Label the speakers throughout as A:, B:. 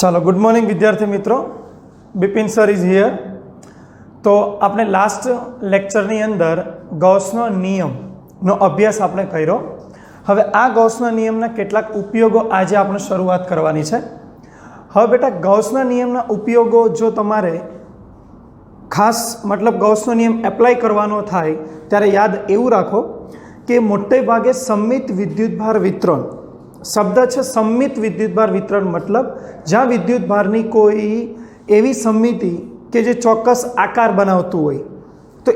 A: चलो good morning विद्यार्थी मित्रों, बिपिन सर इज हियर। तो आपने लास्ट लेक्चरनी अंदर गॉसनो नियमનો અભ્યાસ આપણે કર્યો। હવે આ ગૌસના નિયમના કેટલાક ઉપયોગો આજે આપણે શરૂઆત કરવાની છે। હવે બેટા ગૌસના નિયમના ઉપયોગો જો તમારે ખાસ मतलब ગૌસનો નિયમ એપ્લાય કરવાનો થાય ત્યારે યાદ એવું રાખો કે મોટે ભાગે સંમિત વિદ્યુતભાર વિતરણ शब्द है। सम्मित विद्युतभार वितरण मतलब ज्यां विद्युतभारनी कोई एवी सम्मिति के जे चौक्कस आकार बनावतुं होय तो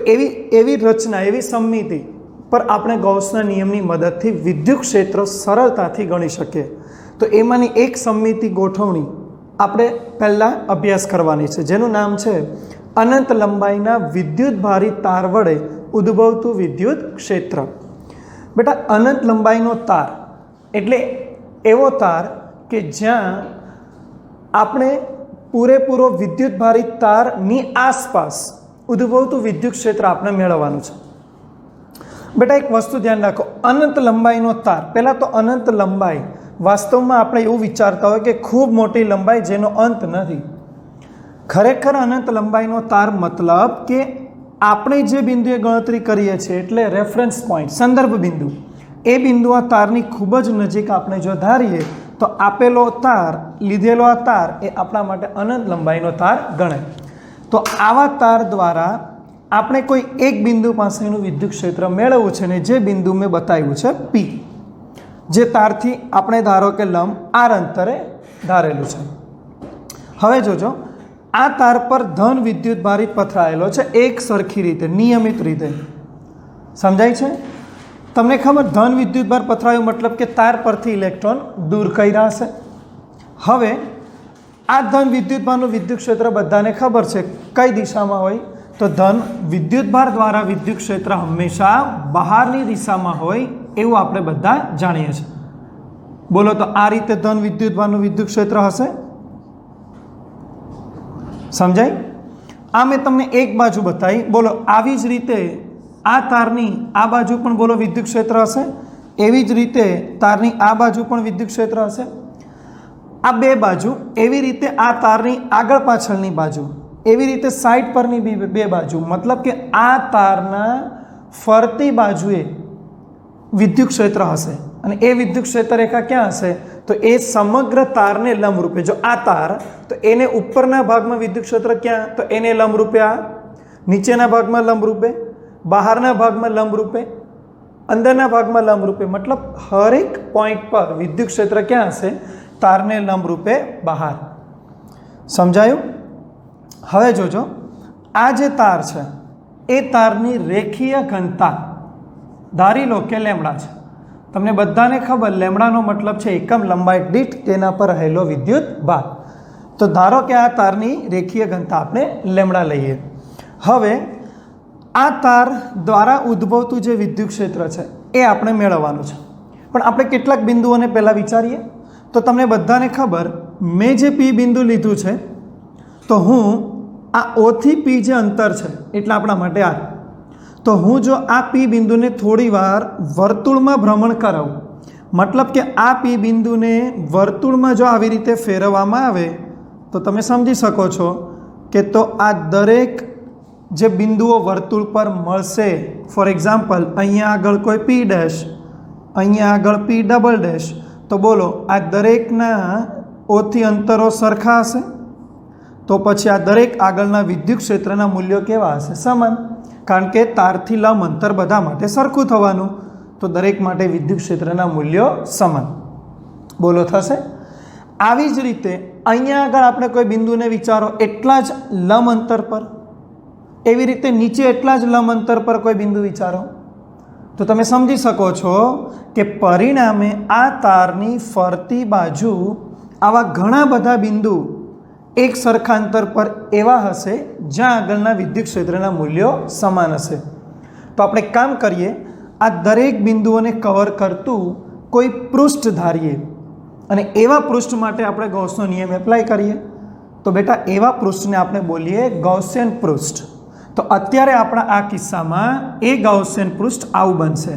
A: एवी रचना एवी सम्मिति पर आपणे गॉसना नियमनी मददथी विद्युत क्षेत्र सरलताथी गणी शकीए। तो एमांनी एक सम्मिति गोठवणी आपणे पहेला अभ्यास करवानी छे, जेनुं नाम छे अनंत लंबाईना विद्युतभारी तार वडे उद्भवतुं विद्युत क्षेत्र। बेटा अनंत लंबाईनो तार એટલે એવો તાર કે જ્યાં આપણે પૂરેપૂરો વિદ્યુતભારિત તારની આસપાસ ઉદ્ભવતું વિદ્યુત ક્ષેત્ર આપણે મેળવવાનું છે। બેટા એક વસ્તુ ધ્યાન રાખો, અનંત લંબાઈનો તાર, પહેલાં તો અનંત લંબાઈ વાસ્તવમાં આપણે એવું વિચારતા હોય કે ખૂબ મોટી લંબાઈ જેનો અંત નથી। ખરેખર અનંત લંબાઈનો તાર મતલબ કે આપણે જે બિંદુએ ગણતરી કરીએ છીએ એટલે રેફરન્સ પોઈન્ટ સંદર્ભ બિંદુ ए बिंदु आ तारनी खूब ज नजीक आपणे जो धारीए तो आपेलो तार लीधेलो आ तार ए आपणा माटे अनंत लंबाईनो तार गणाय। तो आवा तार द्वारा आपणे कोई एक बिंदु पासेनुं विद्युत क्षेत्र मेळववुं छे ने जे बिंदु में बताव्युं छे पी, जे तारथी आपणे धारो के लंब आर अंतरे धारेलुं छे। हवे जोजो आ तार पर धन विद्युतभारित पथरायेलो छे एक सरखी रीते नियमित रीते। समझाय छे? तमने खबर धन विद्युतभार पथरायो मतलब के तार परथी इलेक्ट्रॉन दूर कर्या हशे। हवे आ धन विद्युतभारनुं विद्युत क्षेत्र बधाने खबर छे कई दिशामां होय तो धन विद्युतभार द्वारा विद्युत क्षेत्र हमेशा बहारनी दिशामां होय एवुं आपणे बधा जाणीए छीए। बोलो तो आ रीते धन विद्युतभारनुं विद्युत क्षेत्र हशे। समझाय? आ मैं तमने एक बाजू बताई, बोलो आवी ज रीते आ तारनी आ बाजू पण बोलो विद्युत क्षेत्र हशे, एवी ज रीते तारनी आ बाजू पण विद्युत क्षेत्र हशे। आ बे बाजू एवी रीते आ तारनी आगळ पाछळनी बाजू एवी रीते साइड परनी बे बाजू मतलब के आ तारना फरती बाजुए विद्युत क्षेत्र हशे अने ए विद्युत क्षेत्र रेखा क्या हशे तो ए समग्र तारने लंबरूपे। जो आ तार तो एने उपरना भागमां विद्युत क्षेत्र क्या तो एने लंबरूपे, आ नीचेना भागमां लंबरूपे, बहारना भाग में लंब रूपे, अंदरना भाग में लंब रूपे, मतलब हर एक पॉइंट पर विद्युत क्षेत्र क्या हशे तारने लंब रूपे बहार। समझायु? हवे जोजो आ जे तार छे ए तारनी रेखीय घनता धारी लो के लेमड़ा छे। तमने बधाने खबर लेमड़ानो मतलब छे एकम लंबाई दीठ तेना पर रहेलो विद्युत भार। तो धारो के आ तारनी रेखीय घनता आपणे लेमड़ा लईए। हवे आ तार द्वारा उद्भवतुं जे विद्युत क्षेत्र छे ए आपणे मेळववानुं छे। पण आपणे केटलाक बिंदुओने पहेला विचारीए। तो तमने बधाने खबर मैं जे पी बिंदु लीधुं छे तो हूँ आ ओ थी पी जे अंतर छे एटले आपणा माटे आर। तो हूँ जो आ पी बिंदुने थोड़ी वार वर्तुळमां भ्रमण करावुं मतलब के आ पी बिंदुने वर्तुळमां जो आवी रीते फेरववामां आवे तो तमे समजी शको छो के तो आ दरेक जे बिंदुओ वर्तुळ पर मळशे। फॉर एक्जाम्पल अहींया आगळ कोई पी डैश, अहींया आगळ पी डबल डैश, तो बोलो आ दरेकना ओथी अंतरो सरखा हशे तो पछी आ दरेक आगळना विद्युत क्षेत्रना मूल्यो केवा हशे समान, कारण के तारथी लंब अंतर बधा माटे सरखुं थवानुं तो दरेक माटे विद्युत क्षेत्रना मूल्यो समान। बोलो थशे? आवी ज रीते अहींया आगळ आपणे कोई बिंदुने विचारो एटला ज लंब अंतर पर, एवी रीते नीचे एटला ज लंब अंतर पर कोई बिंदु विचारो तो तमे समझी शको छो कि परिणामे आ तारनी फरती बाजू आवा घणा बधा बिंदु एक सरखा अंतर पर एवा हशे ज्यां आगळना विद्युत क्षेत्रना मूल्यो समान हशे। तो आपणे काम करीए, आ दरेक बिंदुओने कवर करतुं कोई पृष्ठ धारीए अने एवा पृष्ठ माटे आपणे गॉसनो नियम एप्लाय करीए। तो बेटा एवा पृष्ठने आपणे बोलीए गॉसियन पृष्ठ। तो अत्यारे आपणा आ किस्सामां ए गॉसियन पृष्ठ आवुं बनशे।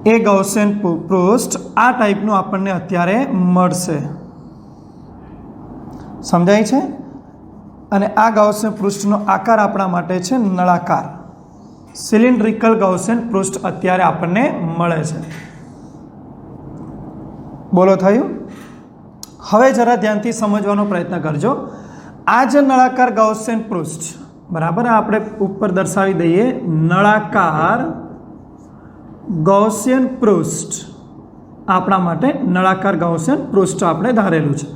A: એ ગૌસિયન પૃષ્ઠ આ ટાઈપનું આપણને અત્યારે મળશે. સમજાય છે? અને આ ગૌસિયન પૃષ્ઠનો આકાર આપણા માટે છે નળાકાર. સિલિન્ડ્રિકલ ગૌસિયન પૃષ્ઠ અત્યારે આપણને મળે છે. બોલો થયું? હવે જરા ધ્યાનથી સમજવાનો પ્રયત્ન કરજો. આ જે નળાકાર ગૌસિયન પૃષ્ઠ, બરાબર, આપણે ઉપર દર્શાવી દઈએ, નળાકાર ગૌસિયન પૃષ્ઠ આપણા માટે નળાકાર ગૌસિયન પૃષ્ઠ આપણે ધારેલું છે.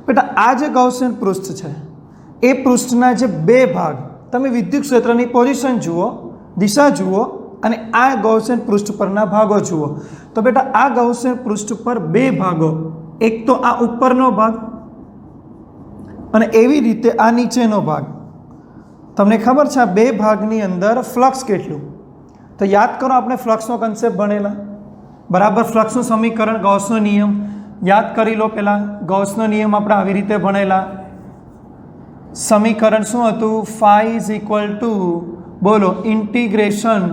A: બેટા આ જે ગૌસિયન પૃષ્ઠ છે એ પૃષ્ઠના જે બે ભાગ, તમે વિદ્યુત ક્ષેત્રની પોઝિશન જુઓ, દિશા જુઓ અને આ ગૌસિયન પૃષ્ઠ પરના ભાગો જુઓ. તો બેટા આ ગૌસિયન પૃષ્ઠ પર બે ભાગો, એક તો આ ઉપરનો ભાગ અને એવી રીતે આ નીચેનો ભાગ. તમને ખબર છે આ બે ભાગની અંદર ફ્લક્સ કેટલું? તો યાદ કરો, આપણે ફ્લક્સનો કન્સેપ્ટ ભણેલા, બરાબર. ફ્લક્સનું સમીકરણ, ગૌસનો નિયમ યાદ કરી લો. પહેલાં ગૌસનો નિયમ આપણે આવી રીતે ભણેલા. સમીકરણ શું હતું? ફાઈ ઇઝ ઇક્વલ ટુ, બોલો, integration,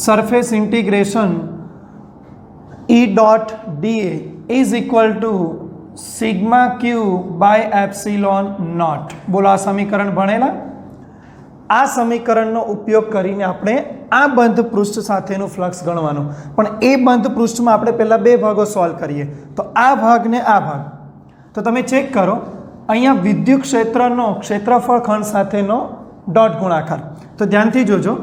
A: surface integration E dot DA is equal to sigma Q by epsilon naught. બોલો, આ સમીકરણ ભણેલા. આ સમીકરણનો ઉપયોગ કરીને આપણે આ બંધ પૃષ્ઠ સાથેનું ફ્લક્સ ગણવાનું. પણ એ બંધ પૃષ્ઠમાં આપણે પહેલાં બે ભાગો સોલ્વ કરીએ. તો આ ભાગ ને આ ભાગ, તો તમે ચેક કરો, અહીંયા વિદ્યુત ક્ષેત્રનો ક્ષેત્રફળ ખંડ સાથેનો ડોટ ગુણાકાર. તો ધ્યાનથી જોજો,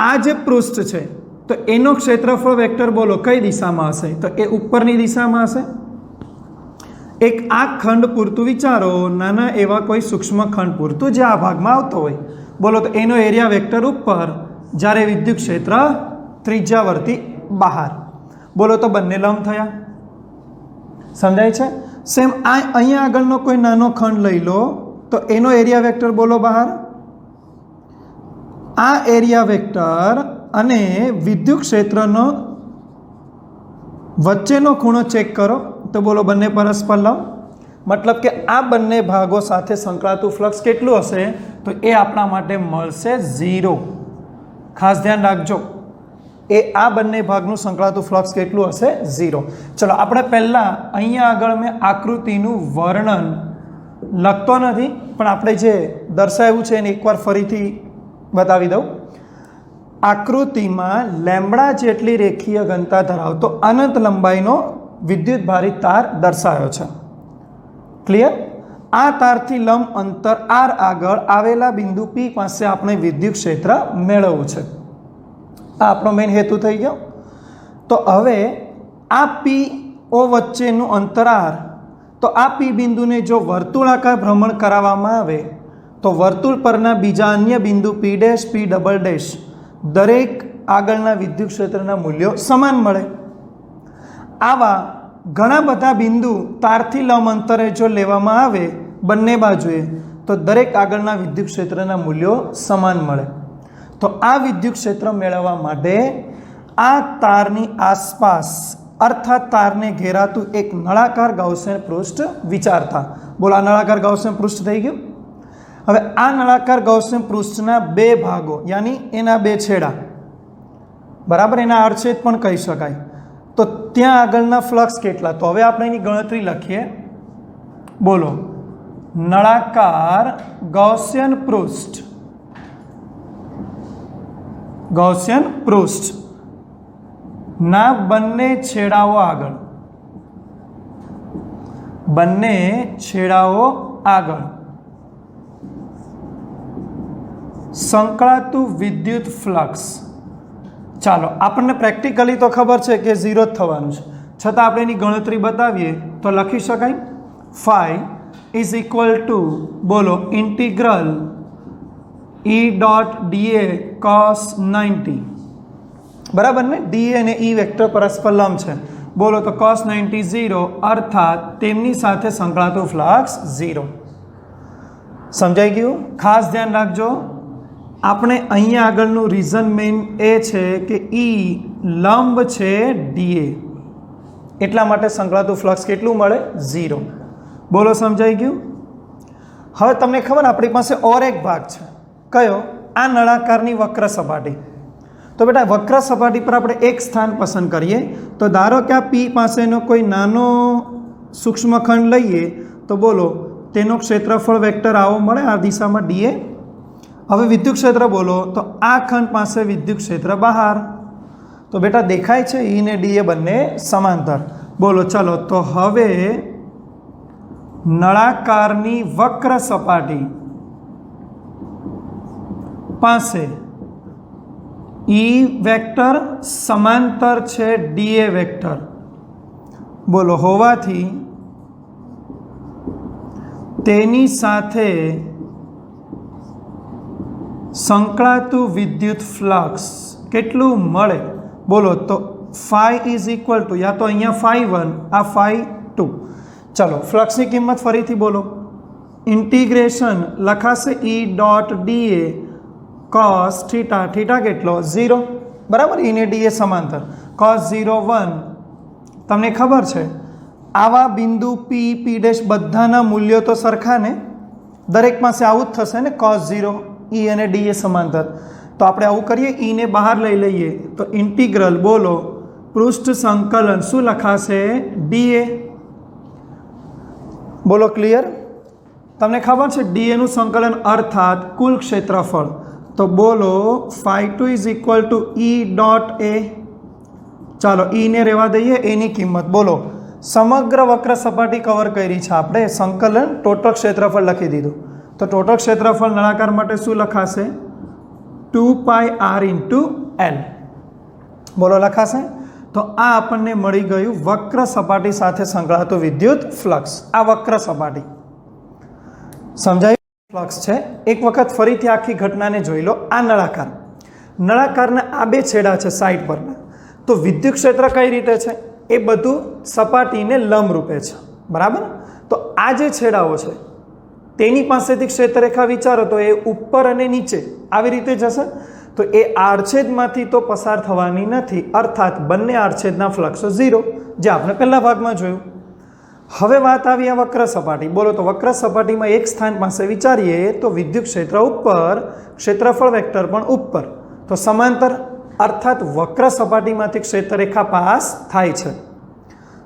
A: આ જે પૃષ્ઠ છે તો એનો ક્ષેત્રફળ વેક્ટર બોલો કઈ દિશામાં હશે? તો એ ઉપરની દિશામાં હશે. એક આ ખંડ પૂરતું વિચારો, નાના એવા કોઈ સૂક્ષ્મ ખંડ પૂરતું જે આ ભાગમાં આવતો હોય, બોલો, તો એનો એરિયા વેક્ટર ઉપર, જ્યારે વિદ્યુત ક્ષેત્ર ત્રિજ્યાવર્તી બહાર. બોલો, તો બંને લંબ થયા. સમજાય છે? સેમ આ અહીંયા આગળનો કોઈ નાનો ખંડ લઈ લો, તો એનો એરિયા વેક્ટર બોલો બહાર. આ એરિયા વેક્ટર અને વિદ્યુત ક્ષેત્રનો વચ્ચેનો ખૂણો ચેક કરો, તો બોલો બંને પરસ્પર લંબ. મતલબ કે આ બંને ભાગો સાથે સંકળાતું ફ્લક્સ કેટલું હશે? તો એ આપણા માટે મળશે 0. ખાસ ધ્યાન રાખજો, એ આ બંને ભાગનું સંકળાતું ફ્લક્સ કેટલું હશે? 0. ચલો આપણે પહેલાં અહીંયા આગળ મેં આકૃતિનું વર્ણન લખતો નથી, પણ આપણે જે દર્શાવ્યું છે એને એકવાર ફરીથી બતાવી દઉં. આકૃતિમાં લેમ્બડા જેટલી રેખીય ઘનતા ધરાવતો અનંત લંબાઈનો વિદ્યુત ભારિત તાર દર્શાવ્યો છે. ક્લિયર? આ તારથી લંબ અંતર r આગળ આવેલા બિંદુ P પાસે આપણે વિદ્યુત ક્ષેત્ર મેળવવું છે. આ આપણો મેઇન હેતુ થઈ ગયો. તો હવે આ PO વચ્ચેનું અંતર r, તો આ P બિંદુને જો વર્તુળાકાર ભ્રમણ કરાવવામાં આવે તો વર્તુળ પરના બીજા અન્ય બિંદુ P dash, P double dash, દરેક આગળના વિદ્યુત ક્ષેત્રના મૂલ્યો સમાન મળે. આવા ઘણા બધા બિંદુ તારથી લંબ અંતરે જો લેવામાં આવે બંને બાજુએ, તો દરેક આગળના વિદ્યુત ક્ષેત્રના મૂલ્યો સમાન મળે. તો આ વિદ્યુત ક્ષેત્ર મેળવવા માટે આ તારની આસપાસ, અર્થાત તારને ઘેરાતું એક નળાકાર ગૌસિયન પૃષ્ઠ વિચારતા. બોલો, આ નળાકાર ગૌસિયન પૃષ્ઠ થઈ ગયું. હવે આ નળાકાર ગૌસિયન પૃષ્ઠના બે ભાગો, યાની એના બે છેડા, બરાબર, એના આડછેદ પણ કહી શકાય. તો ત્યાં આગળના ફ્લક્સ કેટલા? તો હવે આપણે એની ગણતરી લખીએ. બોલો, નળાકાર ગૌસિયન પૃષ્ઠ, ગૌસિયન પૃષ્ઠ ના બંને છેડાઓ આગળ, બંને છેડાઓ આગળ સંકળાતું વિદ્યુત ફ્લક્સ. ચાલો, આપણને પ્રેક્ટિકલી તો ખબર છે કે 0 જ થવાનું છે, છતાં આપણે એની ગણતરી બતાવીએ તો લખી શકાય. ફાઈ ઇઝ ઇક્વલ ટુ, બોલો, integral E dot DA cos 90. બરાબર ને? ડીએ અને E વેક્ટર પરસ્પર લંબ છે. બોલો, તો cos 90 0, અર્થાત તેમની સાથે સંકળાતું ફ્લક્સ 0. સમજાઈ ગયું? ખાસ ધ્યાન રાખજો, આપણે અહીંયા આગળનું રીઝન મેઇન એ છે કે E લંબ છે ડીએ, એટલા માટે સંકળાતું ફ્લક્સ કેટલું મળે? 0. બોલો, સમજાઈ ગયું? હવે તમને ખબર આપણી પાસે ઓર એક ભાગ છે. કયો? આ નળાકારની વક્ર સપાટી. તો બેટા વક્ર સપાટી પર આપણે એક સ્થાન પસંદ કરીએ તો ધારો કે આ પી પાસેનો કોઈ નાનો સૂક્ષ્મખંડ લઈએ તો બોલો તેનો ક્ષેત્રફળ વેક્ટર આવો મળે આ દિશામાં ડીએ. હવે વિદ્યુત ક્ષેત્ર બોલો તો આ ખંડ પાસે વિદ્યુત ક્ષેત્ર બહાર. તો બેટા દેખાય છે ઈ ને ડી એ બંને સમાંતર. બોલો ચલો તો હવે નળાકારની વક્ર સપાટી પાસે ઈ વેક્ટર સમાંતર છે ડીએ વેક્ટર. બોલો હોવાથી તેની સાથે સંકળાતું વિદ્યુત ફ્લક્સ કેટલું મળે? બોલો તો ફાઈ ઇઝ ઇક્વલ ટુ યા તો અહીંયા φ1 આ φ2. ચલો ફ્લક્સની કિંમત ફરીથી બોલો ઇન્ટિગ્રેશન લખાશે E dot d A cos theta. Theta કેટલો 0 બરાબર. ઈને ડીએ સમાંતર કોસ 0 1. તમને ખબર છે આવા બિંદુ પી પી ડેશ બધાના મૂલ્યો તો સરખા ને, દરેક પાસે આવું જ થશે ને કોસ 0 ઈ અને ડી એ સમાંતર. તો આપણે આવું કરીએ ઈને બહાર લઈ લઈએ તો ઇન્ટિગ્રલ બોલો પૃષ્ઠ સંકલન શું લખાશે ડીએ. બોલો ક્લિયર? તમને ખબર છે ડીએનું સંકલન અર્થાત કુલ ક્ષેત્રફળ. તો બોલો φ2 is equal to E dot A. ચાલો ઈને રહેવા દઈએ, એની કિંમત બોલો સમગ્ર વક્ર સપાટી કવર કરી છે આપણે, સંકલન ટોટલ ક્ષેત્રફળ લખી દીધું. તો ટોટલ ક્ષેત્રફળ નળાકાર માટે શું લખાશે 2πr ઇન્ટુ એલ. બોલો લખાશે. તો આ આપણને મળી ગયું વક્ર સપાટી સાથે સંકળાતું વિદ્યુત ફ્લક્સ. આ વક્ર સપાટી સમજાયું ફ્લક્સ છે. એક વખત ફરીથી આખી ઘટનાને જોઈ લો. આ નળાકાર, નળાકારના આ બે છેડા છે સાઈડ પરના. તો વિદ્યુત ક્ષેત્ર કઈ રીતે છે એ બધું સપાટીને લંબરૂપે છે બરાબર. તો આ જે છેડાઓ છે તેની પાસેથી ક્ષેત્રરેખા વિચારો તો એ ઉપર અને નીચે આવી રીતે જશે. તો એ આડછેદમાંથી તો પસાર થવાની નથી, અર્થાત બંને આડછેદના ફ્લક્સ 0, જે આપણે પહેલા ભાગમાં જોયું. હવે વાત આવી આ વક્ર સપાટી. બોલો તો વક્ર સપાટીમાં એક સ્થાન પાસે વિચારીએ તો વિદ્યુત ક્ષેત્ર ઉપર, ક્ષેત્રફળ વેક્ટર પણ ઉપર, તો સમાંતર અર્થાત વક્ર સપાટીમાંથી ક્ષેત્રરેખા પાસ થાય છે.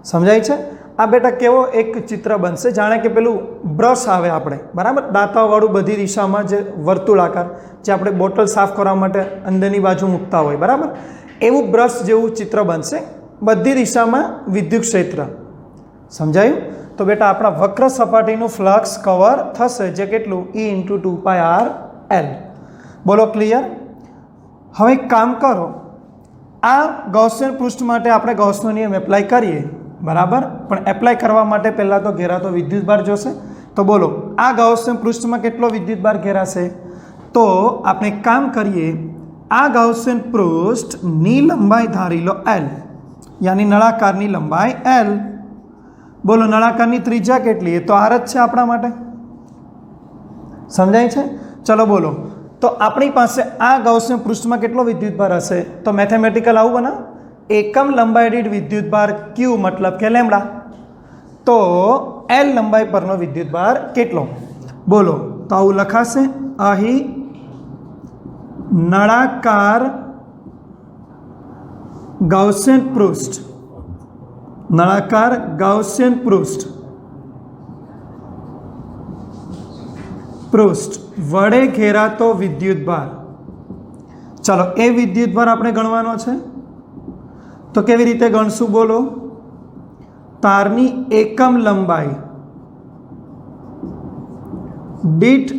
A: સમજાય છે? આ બેટા કેવો એક ચિત્ર બનશે જાણે કે પેલું બ્રશ આવે આપણે બરાબર, દાંતાવાળું બધી દિશામાં જે વર્તુળાકાર જે આપણે બોટલ સાફ કરવા માટે અંદરની બાજુ મૂકતા હોય બરાબર, એવું બ્રશ જેવું ચિત્ર બનશે, બધી દિશામાં વિદ્યુત ક્ષેત્ર. સમજાયું? તો બેટા આપણા વક્ર સપાટીનું ફ્લક્સ કવર થશે જે કેટલું ઈ ઇન્ટુ 2πr એલ. બોલો ક્લિયર? હવે એક કામ કરો, આ ગૌસિયન પૃષ્ઠ માટે આપણે ગૌસનો નિયમ એપ્લાય કરીએ બરાબર, પણ એપ્લાય કરવા માટે પહેલાં તો ઘેરાતો વિદ્યુતભાર જોશે. તો બોલો આ ગૌસિયન પૃષ્ઠમાં કેટલો વિદ્યુતભાર ઘેરાશે? તો આપણે એક કામ કરીએ, આ ગૌસિયન પૃષ્ઠની લંબાઈ ધારી લો એલ, યાની નળાકારની લંબાઈ એલ. બોલો નળાકારની ત્રિજ્યા કેટલી? એ તો આર જ છે આપણા માટે. સમજાય છે? ચલો બોલો તો આપણી પાસે આ ગૌસિયન પૃષ્ઠમાં કેટલો વિદ્યુતભાર હશે? તો મેથેમેટિકલ આવું બનાવ, એકમ લંબાઈ દીઠ વિદ્યુતભાર ક્યુ મતલબ કે લેમ્ડા. તો એલ લંબાઈ પરનો વિદ્યુતભાર કેટલો? બોલો તો આવું લખાશે, અહીં નળાકાર ગૌસિયન પૃષ્ઠ, નળાકાર ગૌસિયન પૃષ્ઠ વડે ઘેરાતો વિદ્યુતભાર. ચાલો એ વિદ્યુતભાર આપણે ગણવાનો છે. તો કેવી રીતે ગણશું? બોલો તારની એકમ લંબાઈ દીઠ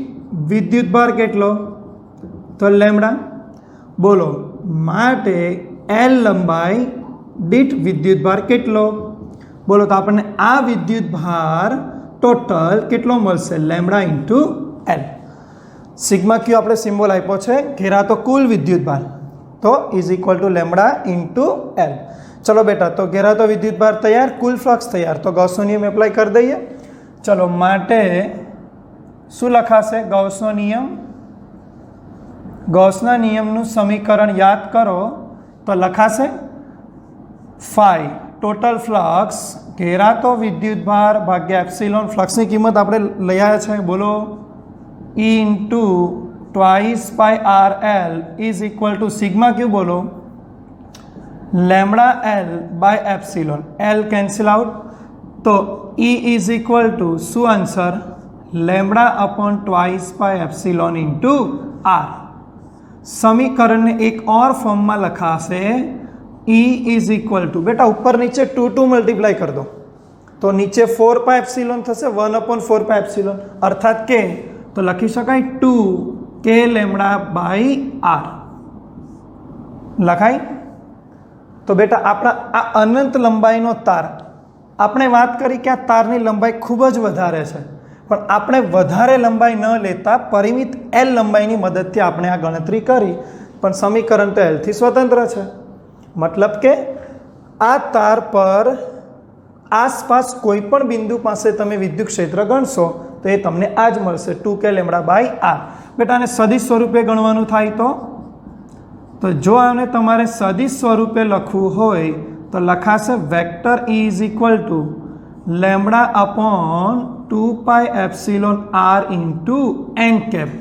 A: વિદ્યુતભાર કેટલો? તો લેમ્ડા. બોલો માટે એલ લંબાઈ દીઠ વિદ્યુતભાર કેટલો? બોલો તો આપણને આ વિદ્યુતભાર ટોટલ કેટલો મળશે? Lambda into L. સિગ્મા ક્યુ આપણે સિમ્બોલ આપ્યો છે, ઘેરાતો કુલ વિદ્યુતભાર, તો is equal two lambda into L. ચલો બેટા તો ઘેરાતો વિદ્યુતભાર તૈયાર, કુલ ફ્લક્સ તૈયાર. તો ગૌસનો નિયમ એપ્લાય કરી દઈએ. ચલો માટે શું લખાશે? ગૌસનો નિયમ, ગૌસના નિયમનું સમીકરણ યાદ કરો તો લખાશે ફાઈ ટોટલ ફ્લક્સ ઘેરાતો વિદ્યુતભાર ભાગ્યા એપ્સિલોન. ફ્લક્સની કિંમત આપણે લઈ આવ્યા છે, બોલો E into twice pi r l is equal to sigma q बोलो lambda l by epsilon l cancel out तो ई इज इक्वल टू शू answer lambda upon twice pi epsilon into r. समीकरण ने एक और फॉर्म में लखाशे E is equal to बेटा ऊपर नीचे 2 मल्टीप्लाई कर दो तो नीचे 4 पाई एप्सिलॉन थशे 1/4 पाई एप्सिलॉन अर्थात के तो लखी शकाय 2 के लेमड़ा बाय आर लखाय। तो बेटा अपना आ अनंत लंबाईनो तार આપણે વાત કરી કે આ તારની લંબાઈ ખૂબ જ વધારે છે પણ આપણે વધારે લંબાઈ ન લેતા પરિમિત એલ લંબાઈની મદદથી આપણે આ ગણતરી કરી પણ સમીકરણ તો એલથી સ્વતંત્ર છે મતલબ કે આ તાર પર આસપાસ કોઈ પણ બિંદુ પાસે તમે વિદ્યુત ક્ષેત્ર ગણશો તો એ તમને આ જ મળશે 2k લેમ્બડા બાય આર। બેટા આને સદિશ સ્વરૂપે ગણવાનું થાય તો જો આને તમારે સદિશ સ્વરૂપે લખવું હોય तो लखाशे vector E is equal to lambda upon 2 pi epsilon r into n cap.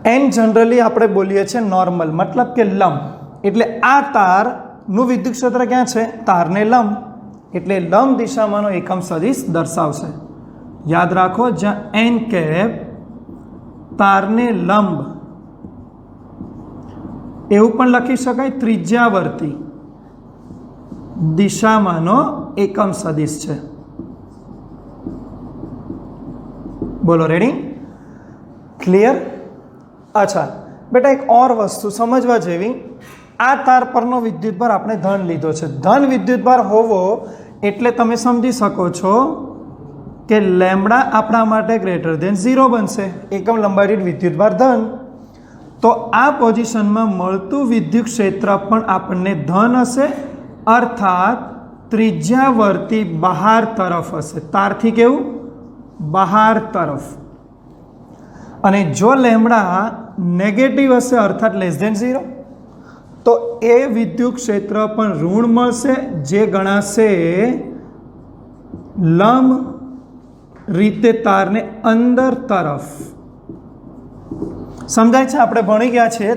A: N generally आपणे बोलीए छे नॉर्मल मतलब के लंब एटले आ तारनु विद्युत क्षेत्र क्या है तारने लंब एटले लंब दिशामांनो एकम सदिश दर्शावशे। याद राखो ज्यां एन कैप तारने लंब એવું પણ લખી શકાય ત્રિજ્યાવર્તી દિશામાંનો એકમ સદિશ છે। બોલો રેડી ક્લિયર। અચ્છા બેટા એક ઓર વસ્તુ સમજવા જેવી આ તાર પરનો વિદ્યુતભાર આપણે ધન લીધો છે ધન વિદ્યુતભાર હોવો એટલે તમે સમજી શકો છો કે લેમ્બડા આપણા માટે ગ્રેટર ધેન 0 બનશે એકમ લંબાઈ દીઠ વિદ્યુતભાર ધન। तो आ पोजिशन में मळतुं विद्युत क्षेत्र पण आपने धन हशे अर्थात त्रिज्यावर्ती बहार तरफ हशे तारथी केवुं बहार तरफ अने जो लेमड़ा नेगेटिव हशे अर्थात लेस देन 0 तो ए विद्युत क्षेत्र पण ऋण मळशे जे गणाशे लंब रीते तारने अंदर तरफ। समझाय छे आपणे भणी गया छे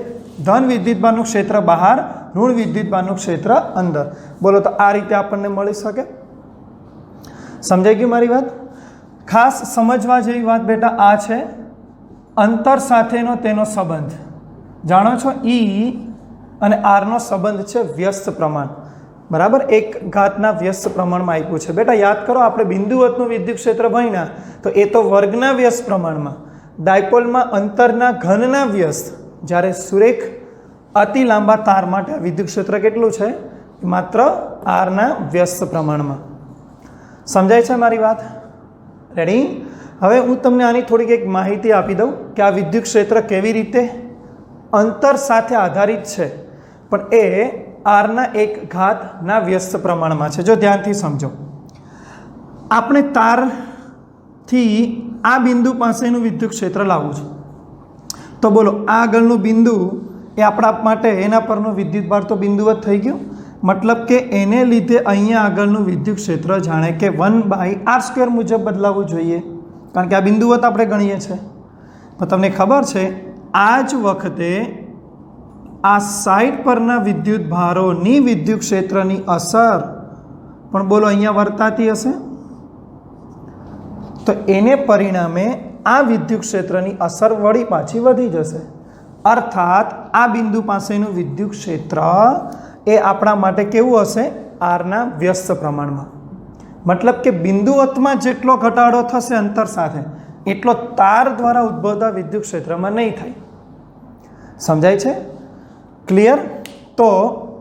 A: धन विद्युतभारनुं क्षेत्र बहार ऋण विद्युतभारनुं क्षेत्र अंदर। बोलो तो आ रीते आपणने मळी शके समझाई गई मारी बात। खास समझवा जेवी बात बेटा आ छे अंतर साथेनो तेनो संबंध जाणो छो ई अने आर नो संबंध छे व्यस्त प्रमाण बराबर एक घातना व्यस्त प्रमाणमां आप्युं छे। बेटा याद करो आपणे बिंदुवतनुं विद्युत क्षेत्र भण्या तो ए तो वर्गना व्यस्त प्रमाणमां डायपोल में अंतरना घनना व्यस्त ज्यारे सुरेख अति लांबा तार माटे विद्युत क्षेत्र केटलुं छे मात्र आरना व्यस्त प्रमाण में। समझाय छे मारी बात रेडी। हवे हूँ तमने आनी थोड़ी एक माहिती आपी दऊं कि आ विद्युत क्षेत्र केवी रीते अंतर साथे आधारित छे पण ए आरना एक घातना व्यस्त प्रमाण में छे। जो ध्यानथी समझो आपणे तार थी आ बिंदु पासेनु विद्युत क्षेत्र लावવું છે तो बोलो आ આગળનું बिंदु એ આપણા માટે એના પરનો વિદ્યુતભાર તો બિંદુવત થઈ ગયું मतलब કે એને લીધે અહીંયા આગળનું વિદ્યુત ક્ષેત્ર જાણે કે 1/r² મુજબ બદલાવવું જોઈએ કારણ કે આ બિંદુવત આપણે ગણીએ છીએ। તો તમને ખબર છે આ જ વખતે આ સાઇડ પરના વિદ્યુતભારોની વિદ્યુત ક્ષેત્રની અસર પણ બોલો અહીંયા વર્તાતી હશે तो एने परिणामे आ विद्युत क्षेत्रनी असर वળી पाછી वधी जशे अर्थात आ बिंदु पासेनुं विद्युत क्षेत्र ए आपणा माटे केवुं हशे आरना व्यस्त प्रमाणमां मतलब के बिंदुवतमां जेटलो घटाडो थशे अंतर साथे एटलो तार द्वारा उद्भवता विद्युत क्षेत्रमां नहीं थाय। समझाय छे क्लियर। तो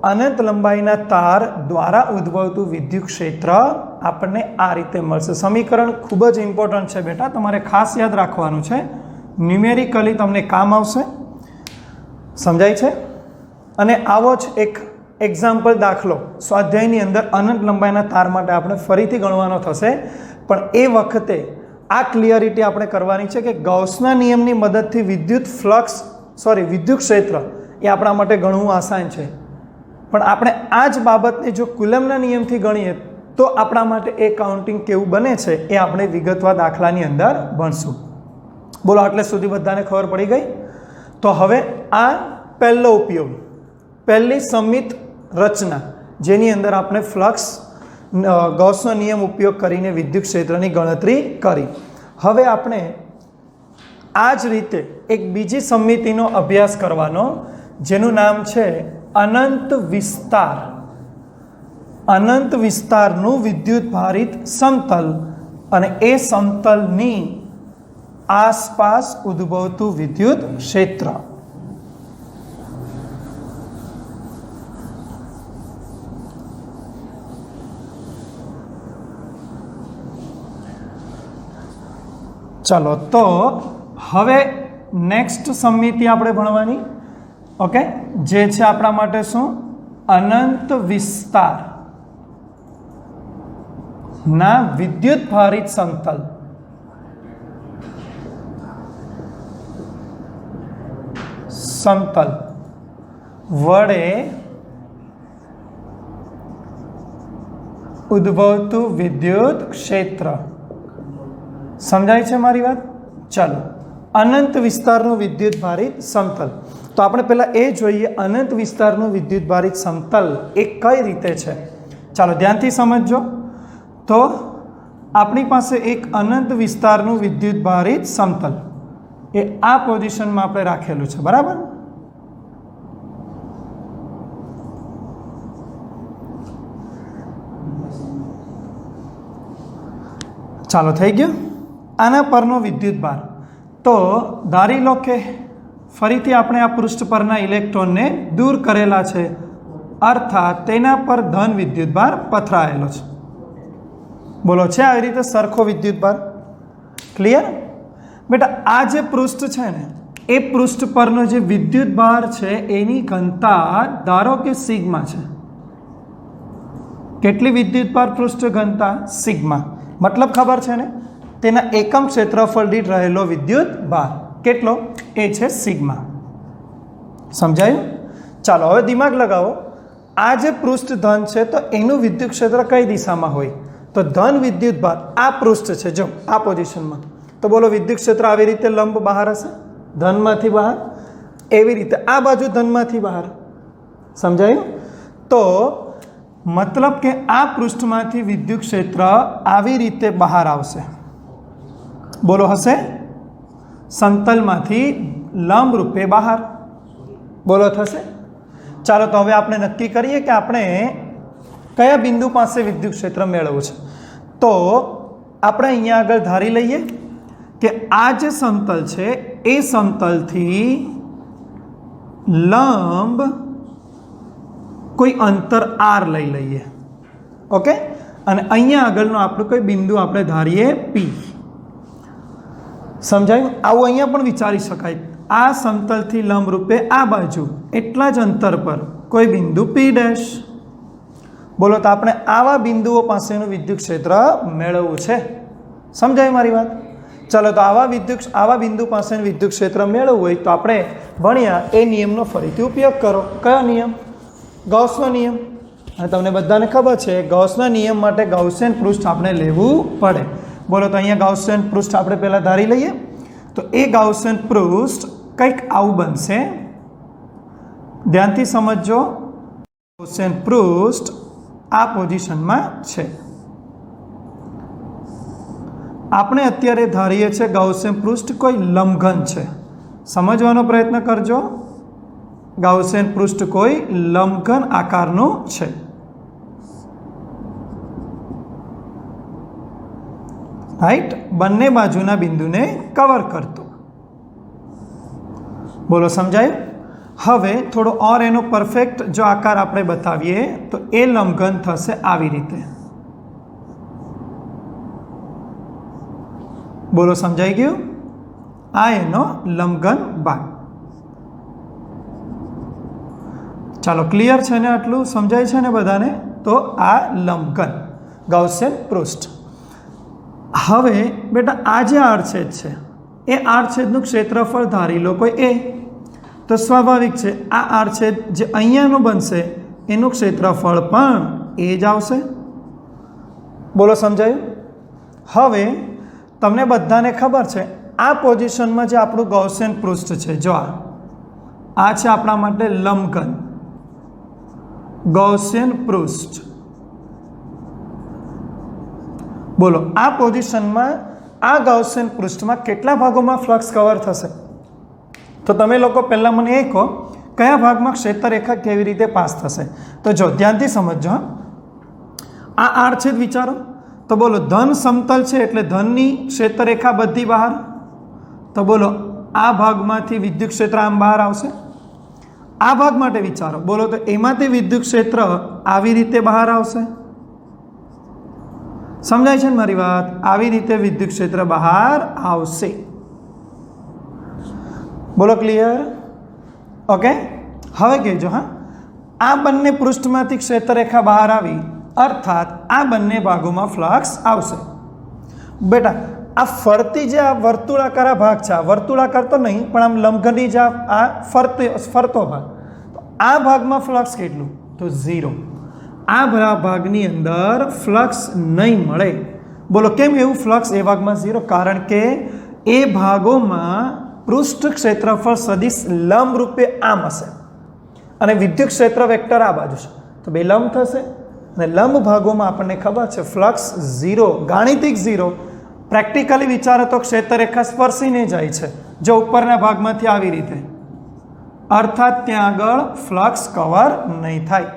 A: अनंत लंबाईना तार द्वारा उद्भवतुं विद्युत क्षेत्र आपने आ रीते मळशे। समीकरण खूब ज इम्पोर्टंट है बेटा तमारे खास याद राखवानुं छे न्यूमेरिकली तमने काम आवशे। समझाय छे। अने आवो ज एक एक्जाम्पल दाखलो स्वाध्यायनी अंदर अनंत लंबाईना तार माटे आपणे फरीथी गणवानो थशे पण ए वखते आ क्लियरिटी आपणे करवानी छे के गॉसना नियमनी मददथी विद्युत क्षेत्र ए आपणा माटे गणવું आसान छे पण આપણે આ જ બાબતને જો કુલમના નિયમથી ગણીએ તો આપણા માટે એ કાઉન્ટિંગ કેવું બને છે એ આપણે વિગતવાર દાખલાની અંદર ભણશું। બોલો આટલે સુધી બધાને ખબર પડી ગઈ? તો હવે આ પહેલો ઉપયોગ, પહેલી સંમિત રચના જેની અંદર આપણે ફ્લક્સ ગૌસનો નિયમ ઉપયોગ કરીને વિદ્યુત ક્ષેત્રની ગણતરી કરી. હવે આપણે આ જ રીતે એક બીજી સંમિતિનો અભ્યાસ કરવાનો જેનું નામ છે અનંત વિસ્તાર. અનંત વિસ્તારનું વિદ્યુત ભારિત સમતલ અને એ સમતલની આસપાસ ઉદ્ભવતું વિદ્યુત ક્ષેત્ર. ચાલો તો હવે નેક્સ્ટ સંમિતિ આપણે ભણવાની, ઓકે, જે છે આપણા માટે શું? અનંત વિસ્તાર ના વિદ્યુત ભારિત સમતલ. સમતલ વડે ઉદ્ભવતું વિદ્યુત ક્ષેત્ર. સમજાય છે મારી વાત? ચાલો, અનંત વિસ્તારનું વિદ્યુત ભારિત સમતલ. તો આપણે પહેલા એ જોઈએ અનંત વિસ્તારનું વિદ્યુત ભારિત સમતલ એ કઈ રીતે છે. ચાલો ધ્યાનથી સમજજો. તો આપણી પાસે એક અનંત વિસ્તારનું વિદ્યુત ભારિત સમતલ એ આ પોઝિશનમાં આપણે રાખેલું છે, બરાબર? ચાલો થઈ ગયું. આના પરનો વિદ્યુત ભાર, તો ધારી લો કે ફરીથી આપણે આ પૃષ્ઠ પરના ઇલેક્ટ્રોનને દૂર કરેલા છે, અર્થાત તેના પર ધન વિદ્યુત ભાર પથરાયેલો છે. બોલો છે આવી રીતે સરખો વિદ્યુત ભાર? ક્લિયર બેટા? આ જે પૃષ્ઠ છે ને એ પૃષ્ઠ પરનો જે વિદ્યુત ભાર છે એની ઘનતા ધારો કે સિગ્મા છે. કેટલી વિદ્યુત ભાર પૃષ્ઠ ઘનતા? સિગ્મા. મતલબ ખબર છે ને? તેના એકમ ક્ષેત્રફળ દીઠ રહેલો વિદ્યુત ભાર કેટલો? એ છે સિગ્મા. સમજાયું? ચાલો હવે દિમાગ લગાવો. આ જે પૃષ્ઠ ધન છે તો એનું વિદ્યુત ક્ષેત્ર કઈ દિશામાં હોય? તો ધન વિદ્યુત ભાર આ પૃષ્ઠ છે, જો આ પોઝિશનમાં, તો બોલો વિદ્યુત ક્ષેત્ર આવી રીતે લંબ બહાર હશે, ધનમાંથી બહાર. એવી રીતે આ બાજુ ધનમાંથી બહાર. સમજાયું? તો મતલબ કે આ પૃષ્ઠમાંથી વિદ્યુત ક્ષેત્ર આવી રીતે બહાર આવશે. બોલો હશે? સમતલમાંથી લંબ રૂપે બહાર. બોલો થશે? ચાલો તો હવે આપણે નક્કી કરીએ કે આપણે કયા બિંદુ પાસે વિદ્યુત ક્ષેત્ર મેળવવું છે. તો આપણે અહીંયા આગળ ધારી લઈએ કે આ જે સમતલ છે એ સમતલથી લંબ કોઈ અંતર r લઈ લઈએ, ઓકે, અને અહીંયા આગળનો આપણું કોઈ બિંદુ આપણે ધારીએ P. સમજાયું? આવું અહીંયા પણ વિચારી શકાય. આ સમતલથી લંબ રૂપે આ બાજુ એટલા જ અંતર પર કોઈ બિંદુ P ડેશ. બોલો તો આપણે આવા બિંદુઓ પાસેનું વિદ્યુત ક્ષેત્ર મેળવવું છે. સમજાય મારી વાત? ચાલો તો આવા બિંદુ પાસેનું વિદ્યુત ક્ષેત્ર મેળવવું હોય તો આપણે ભણ્યા એ નિયમનો ફરીથી ઉપયોગ કરો. કયો નિયમ? ગૌસનો નિયમ. અને તમને બધાને ખબર છે ગૌસના નિયમ માટે ગૌસિયન પૃષ્ઠ આપણે લેવું પડે. બોલો તો અહીંયા ગૌસિયન પૃષ્ઠ આપણે પહેલાં ધારી લઈએ. તો એ ગૌસિયન પૃષ્ઠ કંઈક આવું બનશે. ધ્યાનથી સમજજો. ગૌસિયન પૃષ્ઠ આ પોઝિશનમાં છે. આપણે અત્યારે ધારીએ છીએ ગૌસિયન પૃષ્ઠ કોઈ લંબઘન છે. સમજવાનો પ્રયત્ન કરજો. ગૌસિયન પૃષ્ઠ કોઈ લંબઘન આકારનું છે. રાઈટ? બંને બાજુના બિંદુને કવર કરતો. બોલો સમજાયું? હવે થોડો ઓર એનો પરફેક્ટ જો આકાર આપણે બતાવીએ તો એ લંબઘન થશે આવી રીતે. બોલો સમજાઈ ગયું? આ એનો લંબઘન ભાગ. ચાલો ક્લિયર છે ને? આટલું સમજાય છે ને બધાને? તો આ લંબઘન ગૌસિયન પૃષ્ઠ. હવે બેટા આ જે આડછેદ છે એ આડછેદનું ક્ષેત્રફળ ધારી લો કોઈ એ. તો સ્વાભાવિક છે આ આડછેદ જે અહીંયાનું બનશે એનું ક્ષેત્રફળ પણ એ જ આવશે. બોલો સમજાયું? હવે તમને બધાને ખબર છે આ પોઝિશનમાં જે આપણું ગૌસિયન પૃષ્ઠ છે, જો આ છે આપણા માટે લંબઘન ગૌસિયન પૃષ્ઠ. બોલો આ પોઝિશનમાં આ ગૌસિયન પૃષ્ઠમાં કેટલા ભાગોમાં ફ્લક્સ કવર થશે? તો તમે લોકો પહેલાં મને એ કહો, કયા ભાગમાં ક્ષેત્રરેખા કેવી રીતે પાસ થશે? તો જો ધ્યાનથી સમજજો. આ આડછેદ વિચારો. તો બોલો ધન સમતલ છે એટલે ધનની ક્ષેત્રરેખા બધી બહાર. તો બોલો આ ભાગમાંથી વિદ્યુત ક્ષેત્ર આમ બહાર આવશે. આ ભાગ માટે વિચારો. બોલો તો એમાંથી વિદ્યુત ક્ષેત્ર આવી રીતે બહાર આવશે. સમજાય છે ને મારી વાત? આવી રીતે વિદ્યુત ક્ષેત્ર બહાર આવશે. બોલો ક્લિયર? ઓકે. હવે કહેજો હા, આ બંને પૃષ્ઠમાંથી ક્ષેત્રરેખા બહાર આવી અર્થાત આ બંને ભાગોમાં ફ્લક્સ આવશે. બેટા આ ફરતી જે આ વર્તુળાકાર ભાગ છે, આ વર્તુળાકાર તો નહીં પણ આમ લંબઘનની જે આ ફરતો ભાગ, તો આ ભાગમાં ફ્લક્સ કેટલું? તો 0. આ ભાગની અંદર ફ્લક્સ નહીં મળે. બોલો કેમ એવું ફ્લક્સ એ ભાગમાં 0? કારણ કે એ ભાગોમાં પૃષ્ઠ ક્ષેત્રફળ સદિશ લંબ રૂપે આમ હશે અને વિદ્યુત ક્ષેત્ર વેક્ટર આ બાજુ છે, તો બે લંબ થશે અને લંબ ભાગોમાં આપણને ખબર છે ફ્લક્સ 0, ગાણિતિક 0. પ્રેક્ટિકલી વિચારો તો ક્ષેત્રરેખા સ્પર્શીને જાય છે જો ઉપરના ભાગમાંથી આવી રીતે, અર્થાત ત્યાં આગળ ફ્લક્સ કવર નહીં થાય.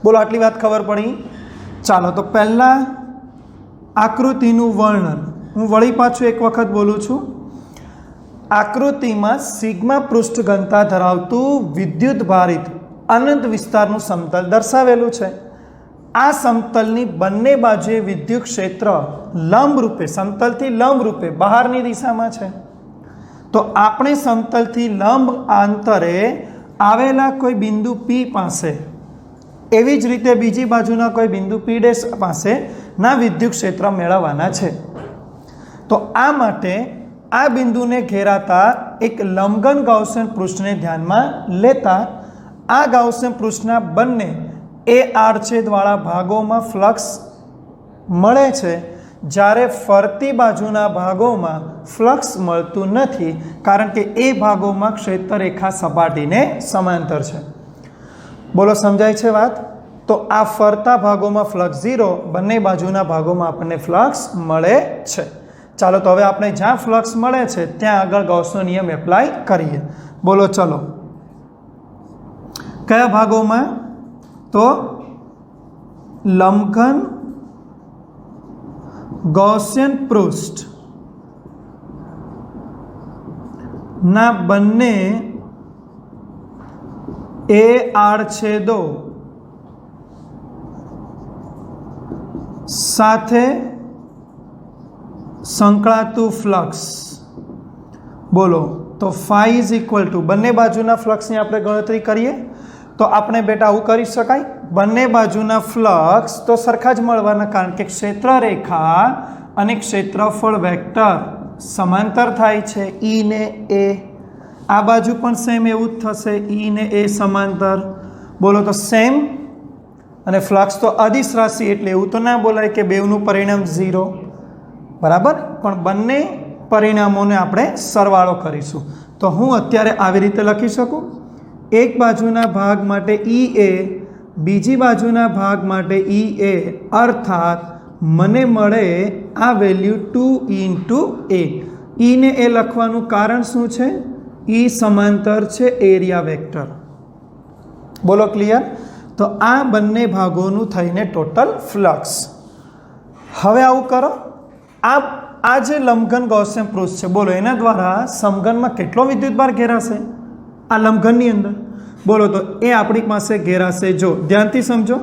A: બોલો આટલી વાત ખબર પડી? ચાલો તો પહેલાં આકૃતિનું વર્ણન હું વળી પાછું એક વખત બોલું છું. આકૃતિમાં સિગ્મા પૃષ્ઠ ઘનતા ધરાવતું વિદ્યુત ભારિત અનંત વિસ્તારનું સમતલ દર્શાવેલું છે. આ સમતલની બંને બાજુએ વિદ્યુત ક્ષેત્ર લંબ રૂપે, સમતલથી લંબ રૂપે બહારની દિશામાં છે. તો આપણે સમતલથી લંબ અંતરે આવેલા કોઈ બિંદુ P પાસે, એવી જ રીતે બીજી બાજુના કોઈ બિંદુ P' પાસે ના વિદ્યુત ક્ષેત્ર મેળવવાના છે. તો આ માટે આ બિંદુને ઘેરાતા એક લંબઘન ગાઉસિયન પૃષ્ઠને ધ્યાનમાં લેતા આ ગાઉસિયન પૃષ્ઠના બંને એ આડછેદવાળા ભાગોમાં ફ્લક્સ મળે છે, જ્યારે ફરતી બાજુના ભાગોમાં ફ્લક્સ મળતું નથી કારણ કે એ ભાગોમાં ક્ષેત્રરેખા સપાટીને સમાંતર છે. બોલો સમજાય છે વાત? તો આ ફરતા ભાગોમાં ફ્લક્સ 0, બંને બાજુના ભાગોમાં આપણને ફ્લક્સ મળે છે. ચાલો તો હવે આપણે જ્યાં ફ્લક્સ મળે છે ત્યાં આગળ ગૌસનો નિયમ એપ્લાય કરીએ. બોલો ચલો, કયા ભાગોમાં? તો લંબઘન ગૌસિયન પૃષ્ઠ ના બંને એ આડછેદો સાથે સંકળાતું ફ્લક્સ. બોલો તો ફાઈ ઇઝ ઇક્વલ ટુ, બંને બાજુના ફ્લક્સની આપણે ગણતરી કરીએ તો આપણે બેટા આવું કરી શકાય. બંને બાજુના ફ્લક્સ તો સરખા જ મળવાના કારણ કે ક્ષેત્રરેખા અને ક્ષેત્રફળ વેક્ટર સમાંતર થાય છે. ઈ ને એ આ બાજુ પણ સેમ એવું જ થશે, ઈ ને એ સમાંતર. બોલો તો સેમ. અને ફ્લક્સ તો અદિશ રાશિ એટલે એવું તો ના બોલાય કે બેવનું પરિણામ 0, બરાબર? પણ બંને પરિણામોને આપણે સરવાળો કરીશું. તો હું અત્યારે આવી રીતે લખી શકું, એક બાજુના ભાગ માટે EA, બીજી બાજુના ભાગ માટે EA, અર્થાત મને મળે આ વેલ્યુ 2 into A. E ને એ લખવાનું કારણ શું છે? E સમાંતર છે એરિયા વેક્ટર. બોલો ક્લિયર? તો આ બંને ભાગોનું થઈને ટોટલ ફ્લક્સ. હવે આવું કરો, આ જે લંબઘન ગૌસિયન પૃષ્ઠ છે, બોલો એના દ્વારા સમઘનમાં કેટલો વિદ્યુતભાર ઘેરાશે આ લંબઘનની અંદર? બોલો તો એ આપણી પાસે ઘેરાશે, જો ધ્યાનથી સમજો,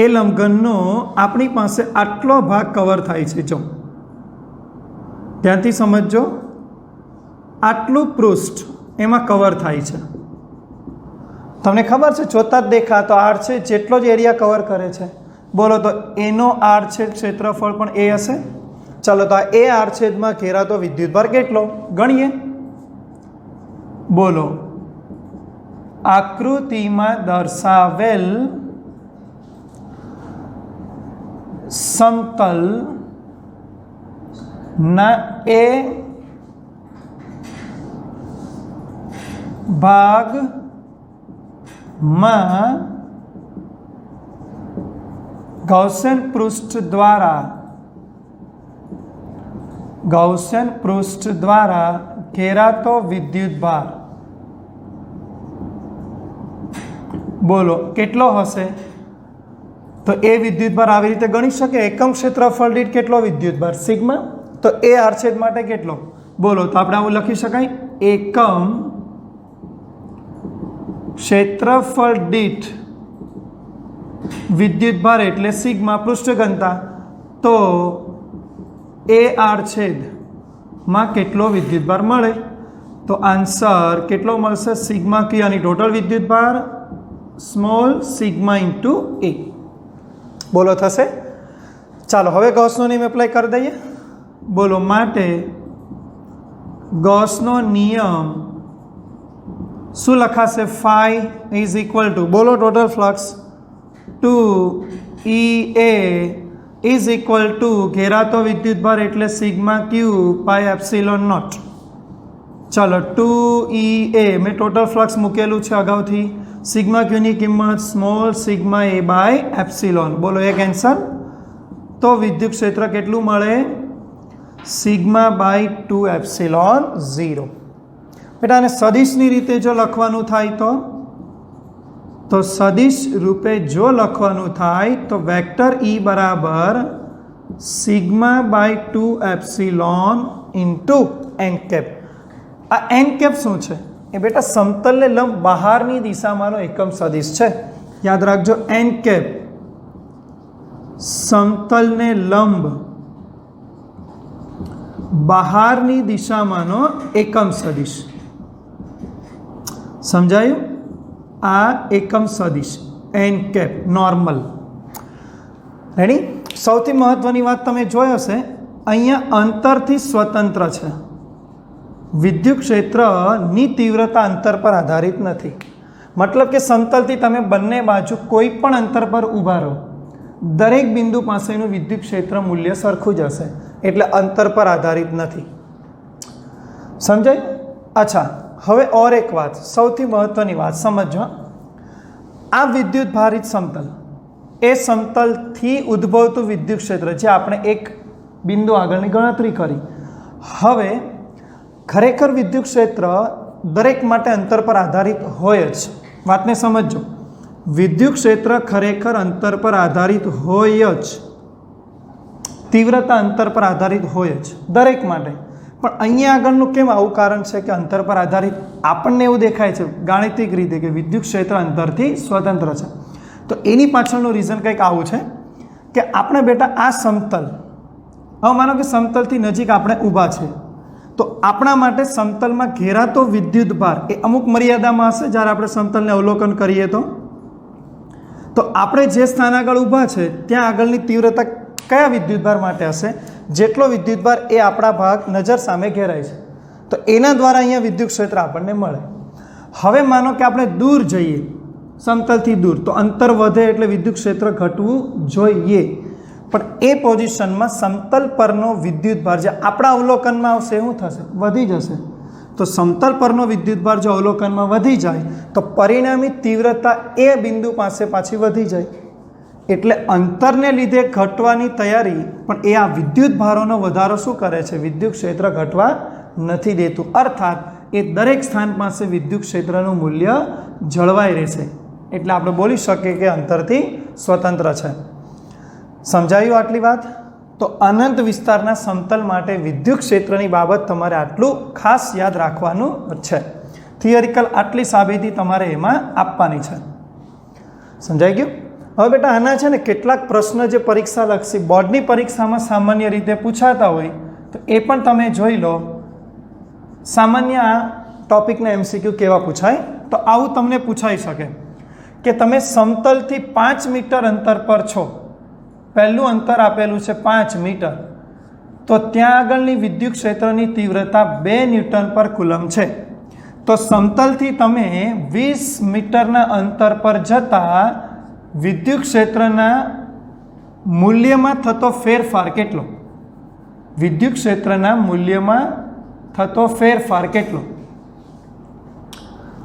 A: એ લંબઘનનો આપણી પાસે આટલો ભાગ કવર થાય છે. જો ધ્યાનથી સમજજો, આટલું પૃષ્ઠ એમાં કવર થાય છે. તમને ખબર છે જોતા જ દેખાતો આડછેદ જેટલો જ એરિયા કવર કરે છે. બોલો તો એનો આડછેદ ક્ષેત્રફળ પણ એ હશે. ચાલો તો આ એ આડછેદમાં ઘેરાતો વિદ્યુતભાર કેટલો ગણીએ. બોલો આકૃતિમાં દર્શાવેલ સમતલ ના એ ભાગમાં ગૌસિયન પૃષ્ઠ દ્વારા ઘેરાતો વિદ્યુતભાર બોલો કેટલો હશે? તો એ વિદ્યુતભાર આવી રીતે ગણી શકે, એકમ ક્ષેત્રફળ દીઠ કેટલો વિદ્યુતભાર સિગ્મા, તો એ આરછેદ માટે કેટલો બોલો? તો આપણે આવું લખી શકાય, એકમ ક્ષેત્રફળ દીઠ વિદ્યુતભાર એટલે સિગ્મા પૃષ્ઠ ઘનતા, તો એ આરછેદમાં કેટલો વિદ્યુતભાર મળે? તો આન્સર કેટલો મળશે? સિગ્મા કી અને ટોટલ વિદ્યુતભાર સ્મોલ સિગ્મા ઇન્ટુ એ બોલો થશે. ચાલો હવે ગૌસનો નિયમ એપ્લાય કરી દઈએ. બોલો માટે ગૌસનો નિયમ શું લખાશે? ફાઈ ઇઝ ઇક્વલ ટુ બોલો total flux 2 EA is equal to ઘેરાતો વિદ્યુતભાર એટલે sigma q pi epsilon naught. ચાલો 2 EA મેં ટોટલ ફ્લક્સ મૂકેલું છે અગાઉથી, સિગ્મા ક્યુની કિંમત small sigma A by epsilon બોલો એક આન્સર. તો વિદ્યુત ક્ષેત્ર કેટલું મળે? Sigma by 2 epsilon 0. બેટા આને સદિશની રીતે જો લખવાનું થાય તો સદિશ રૂપે જો લખવાનું થાય તો વેક્ટર E બરાબર sigma by 2 epsilon into N cap. આ એન કેપ શું છે? એ બેટા સમતલને લંબ બહારની દિશામાંનો એકમ સદિશ છે. યાદ રાખજો, એન કેપ સમતલને લંબ બહારની દિશામાંનો એકમ સદિશ. સમજાયું? આ એકમ સદિશ એન કેપ નોર્મલ. રેડી? સૌથી મહત્વની વાત તમે જોઈ હશે, અહીંયા અંતરથી સ્વતંત્ર છે. વિદ્યુત ક્ષેત્રની તીવ્રતા અંતર પર આધારિત નથી. મતલબ કે સમતલથી તમે બંને બાજુ કોઈ પણ અંતર પર ઊભા રહો, દરેક બિંદુ પાસેનું વિદ્યુત ક્ષેત્ર મૂલ્ય સરખું જ હશે, એટલે અંતર પર આધારિત નથી. સમજાય? અચ્છા, હવે ઓર એક વાત, સૌથી મહત્વની વાત સમજો. આ વિદ્યુત ભારિત સમતલ, એ સમતલથી ઉદ્ભવતું વિદ્યુત ક્ષેત્ર જે આપણે એક બિંદુ આગળની ગણતરી કરી. હવે ખરેખર વિદ્યુત ક્ષેત્ર દરેક માટે અંતર પર આધારિત હોય જ. વાતને સમજો, વિદ્યુત ક્ષેત્ર ખરેખર અંતર પર આધારિત હોય જ, તીવ્રતા અંતર પર આધારિત હોય જ દરેક માટે. પણ અહીંયા આગળનું કેમ આવું કારણ છે કે અંતર પર આધારિત? આપણને એવું દેખાય છે ગાણિતિક રીતે કે વિદ્યુત ક્ષેત્ર અંતરથી સ્વતંત્ર છે. તો એની પાછળનું રીઝન કંઈક આવું છે કે આપણે બેટા આ સમતલ, હવે માનો કે સમતલથી નજીક આપણે ઊભા છે, તો આપણા માટે સમતલમાં ઘેરાતો વિદ્યુતભાર એ અમુક મર્યાદામાં હશે. જ્યારે આપણે સમતલને અવલોકન કરીએ તો આપણે જે સ્થાન આગળ ઊભા છે ત્યાં આગળની તીવ્રતા કયા વિદ્યુતભાર માટે હશે? જેટલો વિદ્યુતભાર એ આપણા ભાગ નજર સામે ઘેરાય છે, તો એના દ્વારા અહીંયા વિદ્યુત ક્ષેત્ર આપણને મળે. હવે માનો કે આપણે દૂર જઈએ, સમતલથી દૂર, તો અંતર વધે એટલે વિદ્યુત ક્ષેત્ર ઘટવું જોઈએ. પણ એ પોઝિશનમાં સમતલ પરનો વિદ્યુતભાર જે આપણા અવલોકનમાં આવશે શું થશે? વધી જશે. તો સમતલ પરનો વિદ્યુતભાર જો અવલોકનમાં વધી જાય તો પરિણામી તીવ્રતા એ બિંદુ પાસે પાછી વધી જાય. એટલે અંતરને લીધે ઘટવાની તૈયારી, પણ એ આ વિદ્યુતભારોનો વધારો શું કરે છે? વિદ્યુત ક્ષેત્ર ઘટવા નથી દેતું. અર્થાત એ દરેક સ્થાન પાસે વિદ્યુત ક્ષેત્રનું મૂલ્ય જળવાઈ રહેશે. એટલે આપણે બોલી શકીએ કે અંતરથી સ્વતંત્ર છે. સમજાયું આટલી વાત? તો અનંત વિસ્તારના સમતલ માટે વિદ્યુત ક્ષેત્રની બાબત તમારે આટલું ખાસ યાદ રાખવાનું છે. થિયરિકલ આટલી સાબિતી તમારે એમાં આપવાની છે. સમજાઈ ગયું? હવે બેટા આના છે ને કેટલાક પ્રશ્ન જે પરીક્ષા લક્ષી બોર્ડની પરીક્ષામાં સામાન્ય રીતે પૂછાતા હોય તો એ પણ તમે જોઈ લો. સામાન્ય આ ટોપિકના MCQ કેવા પૂછાય? તો આવું તમને પૂછાઈ શકે કે તમે સમતલથી 5 મીટર અંતર પર છો, પહેલું અંતર આપેલું છે 5 મીટર, તો ત્યાં આગળની વિદ્યુત ક્ષેત્રની તીવ્રતા 2 ન્યૂટન પર કુલમ છે. તો સમતલથી તમે 20 મીટરના અંતર પર જતા વિદ્યુત ક્ષેત્રના મૂલ્યમાં થતો ફેરફાર કેટલો? વિદ્યુત ક્ષેત્રના મૂલ્યમાં થતો ફેરફાર કેટલો?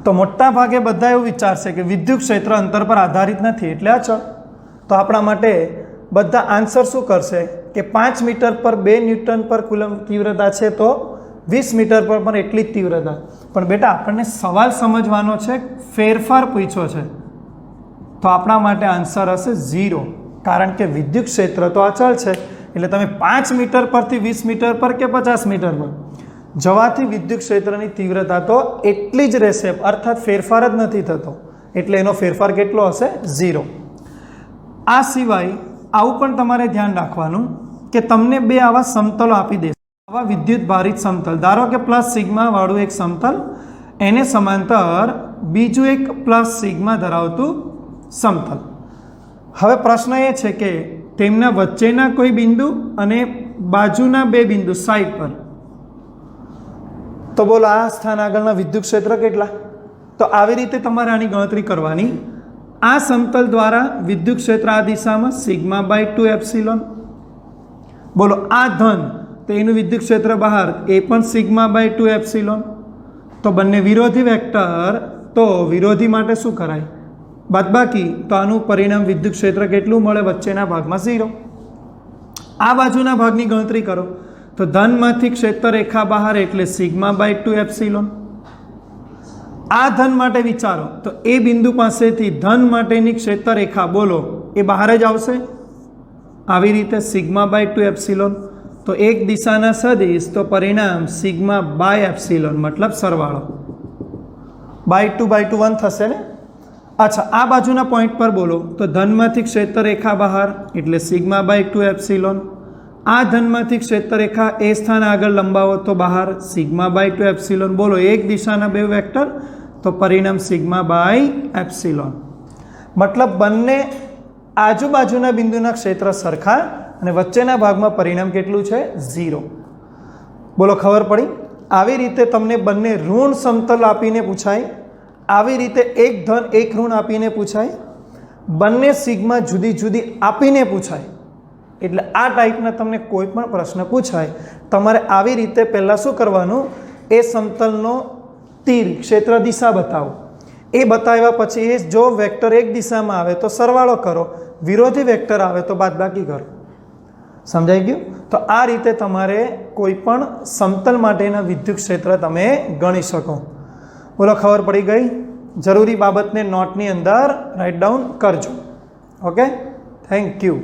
A: તો મોટા ભાગે બધા એવું વિચારશે કે વિદ્યુત ક્ષેત્ર અંતર પર આધારિત નથી એટલે અચળ. તો આપણા માટે બધા આન્સર શું કરશે કે 5 મીટર પર 2 ન્યૂટન પર કુલમ તીવ્રતા છે તો 20 મીટર પર પણ એટલી જ તીવ્રતા. પણ બેટા આપણને સવાલ સમજવાનો છે, ફેરફાર પૂછ્યો છે, તો આપણા માટે આન્સર હશે 0, કારણ કે વિદ્યુત ક્ષેત્ર તો અચળ છે. એટલે તમે 5 મીટર પરથી 20 મીટર પર કે 50 મીટર પર જવાથી વિદ્યુત ક્ષેત્રની તીવ્રતા તો એટલી જ રહેશે, અર્થાત ફેરફાર જ નથી થતો. એટલે એનો ફેરફાર કેટલો હશે? 0. આ સિવાય આવું પણ તમારે ધ્યાન રાખવાનું કે તમને બે આવા સમતલો આપી દેશે, આવા વિદ્યુત ભારિત સમતલ. ધારો કે પ્લસ સિગ્મા વાળું એક સમતલ, એને સમાંતર બીજું એક પ્લસ સિગ્મા ધરાવતું સમતલ. હવે પ્રશ્ન એ છે કે તેમના વચ્ચેના કોઈ બિંદુ અને બાજુના બે બિંદુ સાઈડ પર, તો બોલો આ સ્થાન આગળના વિદ્યુત ક્ષેત્ર કેટલા? તો આવી રીતે તમારે આની ગણતરી કરવાની. આ સમતલ દ્વારા વિદ્યુત ક્ષેત્ર આ દિશામાં σ/2 એપ્સિલોન. બોલો આ ધન, તો એનું વિદ્યુત ક્ષેત્ર બહાર એ પણ σ/2 એપ્સિલોન. તો બંને વિરોધી વેક્ટર, તો વિરોધી માટે શું કરાય? બાદબાકી. તો આનું પરિણામ વિદ્યુત ક્ષેત્ર કેટલું મળે? વચ્ચેના ભાગમાં 0. આ બાજુના ભાગની ગણતરી કરો તો ધનમાંથી ક્ષેત્ર રેખા બહાર એટલે σ/2 એપ્સિલોન. આ ધન માટે વિચારો તો એ બિંદુ પાસેથી ધન માટેની ક્ષેત્ર રેખા બોલો એ બહાર જ આવશે, આવી રીતે σ/2 એપ્સિલોન. તો એક દિશાના સદિશ, તો પરિણામ σ/એપ્સિલોન, મતલબ સરવાળો. /2 1 થશે ને. અચ્છા, આ બાજુના પોઈન્ટ પર બોલો તો ધનમાંથી ક્ષેત્ર રેખા બહાર એટલે σ/2 એપ્સિલોન. આ ધનમાંથી ક્ષેત્ર રેખા એ સ્થાન આગળ લંબાવો તો બહાર σ/2 એપ્સિલોન. બોલો એક દિશાના બે વેક્ટર, તો પરિણામ σ/એપ્સિલોન. મતલબ બંને આજુબાજુના બિંદુના ક્ષેત્ર સરખા અને વચ્ચેના ભાગમાં પરિણામ કેટલું છે? 0. બોલો ખબર પડી? આવી રીતે તમને બંને ઋણ સમતલ આપીને પૂછાય, આવી રીતે એક ધન એક ઋણ આપીને પૂછાય, બંને સિગ્મા જુદી જુદી આપીને પૂછાય. એટલે આ ટાઈપના તમને કોઈ પણ પ્રશ્ન પૂછાય, તમારે આવી રીતે પહેલાં શું કરવાનું? એ સમતલનો તીર ક્ષેત્ર દિશા બતાવો. એ બતાવ્યા પછી એ જો વેક્ટર એક દિશામાં આવે તો સરવાળો કરો, વિરોધી વેક્ટર આવે તો બાદબાકી કરો. સમજાઈ ગયું? તો આ રીતે તમારે કોઈ પણ સમતલ માટેના વિદ્યુત ક્ષેત્ર તમે ગણી શકો. બોલો ખબર પડી ગઈ? જરૂરી બાબતને નોટની અંદર રાઇટ ડાઉન કરજો. Okay, thank you.